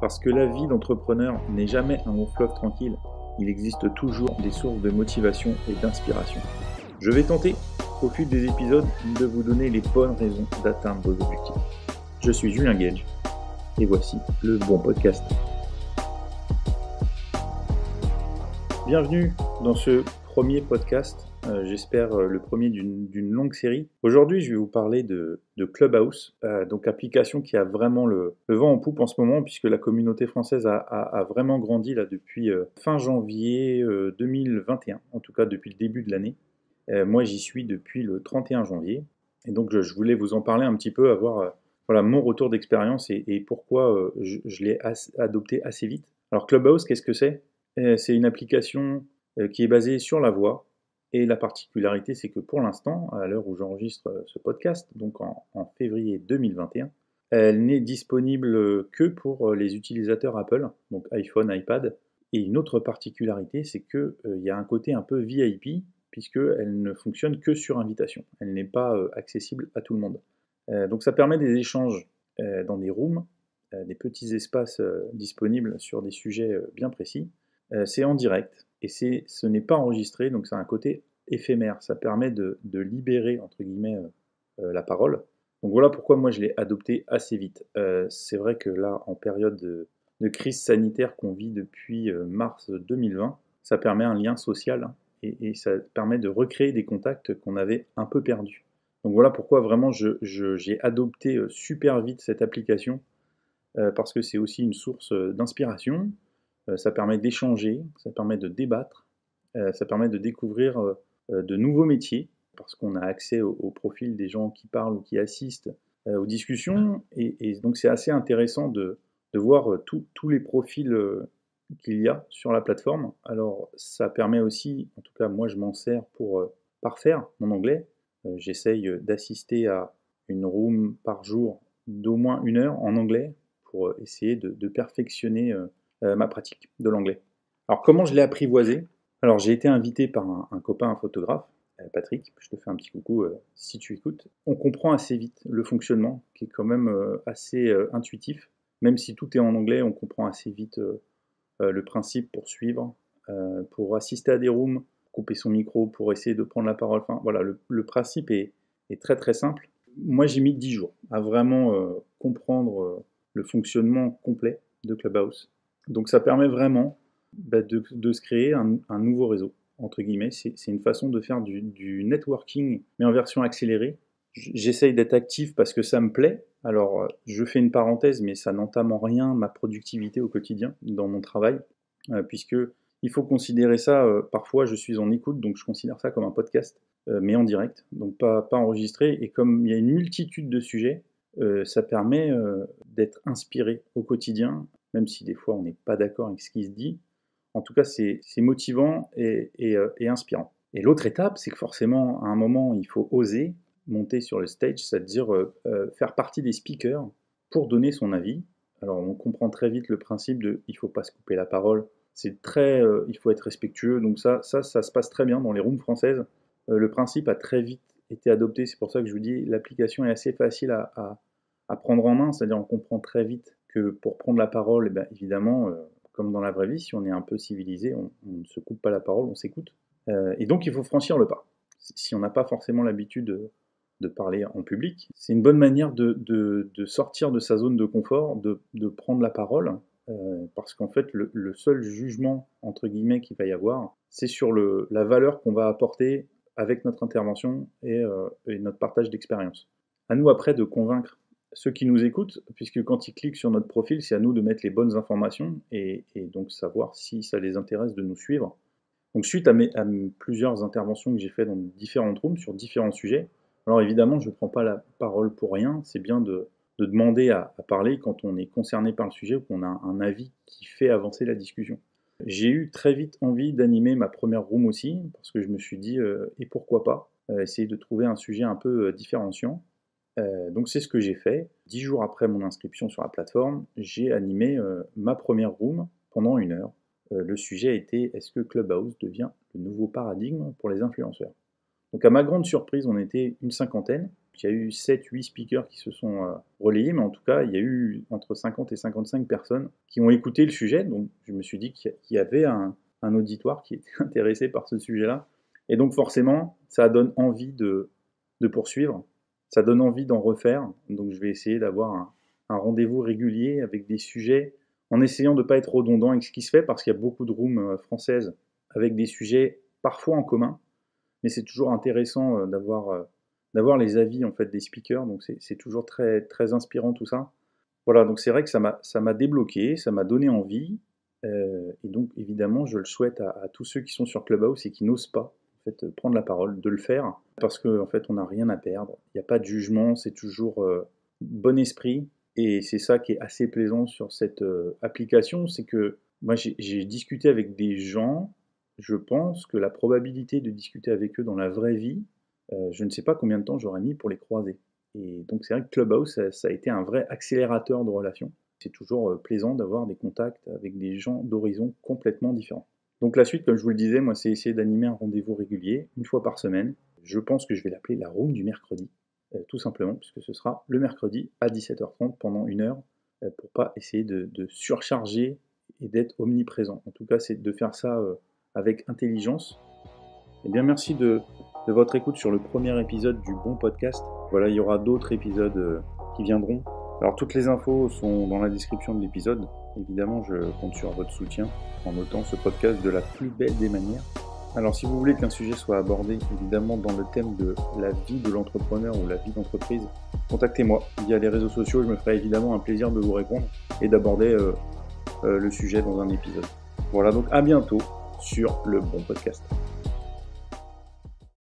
Parce que la vie d'entrepreneur n'est jamais un long fleuve tranquille, il existe toujours des sources de motivation et d'inspiration. Je vais tenter, au fil des épisodes, de vous donner les bonnes raisons d'atteindre vos objectifs. Je suis Julien Gage, et voici le bon podcast. Bienvenue dans ce premier podcast, j'espère le premier d'une longue série. Aujourd'hui, je vais vous parler de Clubhouse, donc application qui a vraiment le vent en poupe en ce moment, puisque la communauté française a vraiment grandi là depuis fin janvier 2021, en tout cas depuis le début de l'année. Moi, j'y suis depuis le 31 janvier, et donc je voulais vous en parler un petit peu, avoir voilà, mon retour d'expérience et pourquoi je l'ai adopté assez vite. Alors Clubhouse, qu'est-ce que c'est ? C'est une application qui est basée sur la voix, et la particularité, c'est que pour l'instant, à l'heure où j'enregistre ce podcast, donc en février 2021, elle n'est disponible que pour les utilisateurs Apple, donc iPhone, iPad. Et une autre particularité, c'est qu'il y a un côté un peu VIP, puisqu'elle ne fonctionne que sur invitation. Elle n'est pas accessible à tout le monde. Donc ça permet des échanges dans des rooms, des petits espaces disponibles sur des sujets bien précis. C'est en direct et ce n'est pas enregistré, donc c'est un côté éphémère. Ça permet de libérer, entre guillemets, la parole. Donc voilà pourquoi moi je l'ai adopté assez vite. C'est vrai que là, en période de crise sanitaire qu'on vit depuis mars 2020, ça permet un lien social et ça permet de recréer des contacts qu'on avait un peu perdus. Donc voilà pourquoi vraiment j'ai adopté super vite cette application, parce que c'est aussi une source d'inspiration. Ça permet d'échanger, ça permet de débattre, ça permet de découvrir de nouveaux métiers, parce qu'on a accès au profil des gens qui parlent ou qui assistent aux discussions, et donc c'est assez intéressant de voir tous les profils qu'il y a sur la plateforme. Alors ça permet aussi, en tout cas moi je m'en sers pour parfaire mon anglais. J'essaye d'assister à une room par jour d'au moins 1 heure en anglais pour essayer de perfectionner ma pratique de l'anglais. Alors comment je l'ai apprivoisé ? Alors j'ai été invité par un copain, un photographe, Patrick, je te fais un petit coucou si tu écoutes. On comprend assez vite le fonctionnement, qui est quand même assez intuitif. Même si tout est en anglais, on comprend assez vite le principe pour suivre, pour assister à des rooms, couper son micro, pour essayer de prendre la parole. Enfin voilà, le principe est très très simple. Moi j'ai mis 10 jours à vraiment comprendre le fonctionnement complet de Clubhouse. Donc ça permet vraiment de se créer un nouveau réseau, entre guillemets. C'est une façon de faire du networking, mais en version accélérée. J'essaye d'être actif parce que ça me plaît. Alors, je fais une parenthèse, mais ça n'entame en rien ma productivité au quotidien dans mon travail, puisque il faut considérer ça, parfois je suis en écoute, donc je considère ça comme un podcast, mais en direct, donc pas enregistré. Et comme il y a une multitude de sujets, ça permet d'être inspiré au quotidien, même si des fois on n'est pas d'accord avec ce qui se dit. En tout cas, c'est motivant et inspirant. Et l'autre étape, c'est que forcément, à un moment, il faut oser monter sur le stage, c'est-à-dire faire partie des speakers pour donner son avis. Alors, on comprend très vite le principe de il ne faut pas se couper la parole. C'est très, il faut être respectueux. Donc ça se passe très bien dans les rooms françaises. Le principe a très vite été adopté. C'est pour ça que je vous dis, l'application est assez facile à prendre en main. C'est-à-dire, on comprend très vite que pour prendre la parole, eh bien, évidemment, comme dans la vraie vie, si on est un peu civilisé, on ne se coupe pas la parole, on s'écoute. Et donc, il faut franchir le pas. Si on n'a pas forcément l'habitude de parler en public, c'est une bonne manière de sortir de sa zone de confort, de prendre la parole, parce qu'en fait, le seul jugement, entre guillemets, qu'il va y avoir, c'est sur la valeur qu'on va apporter avec notre intervention et notre partage d'expérience. À nous, après, de convaincre ceux qui nous écoutent, puisque quand ils cliquent sur notre profil, c'est à nous de mettre les bonnes informations et donc savoir si ça les intéresse de nous suivre. Donc suite à plusieurs interventions que j'ai faites dans différentes rooms sur différents sujets, alors évidemment je ne prends pas la parole pour rien, c'est bien de demander à parler quand on est concerné par le sujet ou qu'on a un avis qui fait avancer la discussion. J'ai eu très vite envie d'animer ma première room aussi, parce que je me suis dit, et pourquoi pas, essayer de trouver un sujet un peu différenciant. Donc c'est ce que j'ai fait. 10 jours après mon inscription sur la plateforme, j'ai animé ma première room pendant 1 heure. Le sujet était « Est-ce que Clubhouse devient le nouveau paradigme pour les influenceurs ?» Donc à ma grande surprise, on était une cinquantaine. Il y a eu 7-8 speakers qui se sont relayés, mais en tout cas, il y a eu entre 50 et 55 personnes qui ont écouté le sujet. Donc, je me suis dit qu'il y avait un auditoire qui était intéressé par ce sujet-là. Et donc, forcément, ça donne envie de poursuivre. Ça donne envie d'en refaire. Donc, je vais essayer d'avoir un rendez-vous régulier avec des sujets en essayant de ne pas être redondant avec ce qui se fait, parce qu'il y a beaucoup de rooms françaises avec des sujets parfois en commun. Mais c'est toujours intéressant d'avoir les avis en fait des speakers, donc c'est toujours très, très inspirant tout ça. Voilà, donc c'est vrai que ça m'a débloqué, ça m'a donné envie, et donc évidemment je le souhaite à tous ceux qui sont sur Clubhouse et qui n'osent pas en fait, prendre la parole, de le faire, parce qu'en fait on n'a rien à perdre, il n'y a pas de jugement, c'est toujours bon esprit, et c'est ça qui est assez plaisant sur cette application, c'est que moi j'ai discuté avec des gens. Je pense que la probabilité de discuter avec eux dans la vraie vie, je ne sais pas combien de temps j'aurais mis pour les croiser. Et donc c'est vrai que Clubhouse, ça a été un vrai accélérateur de relations. C'est toujours plaisant d'avoir des contacts avec des gens d'horizons complètement différents. Donc la suite, comme je vous le disais, moi, c'est essayer d'animer un rendez-vous régulier, une fois par semaine. Je pense que je vais l'appeler la room du mercredi, tout simplement, puisque ce sera le mercredi à 17h30 pendant 1 heure, pour pas essayer de surcharger et d'être omniprésent. En tout cas, c'est de faire ça avec intelligence. Eh bien, merci de votre écoute sur le premier épisode du Bon Podcast. Voilà, il y aura d'autres épisodes qui viendront. Alors, toutes les infos sont dans la description de l'épisode. Évidemment, je compte sur votre soutien en notant ce podcast de la plus belle des manières. Alors, si vous voulez qu'un sujet soit abordé, évidemment, dans le thème de la vie de l'entrepreneur ou la vie d'entreprise, contactez-moi via les réseaux sociaux. Je me ferai évidemment un plaisir de vous répondre et d'aborder le sujet dans un épisode. Voilà, donc à bientôt sur le Bon Podcast.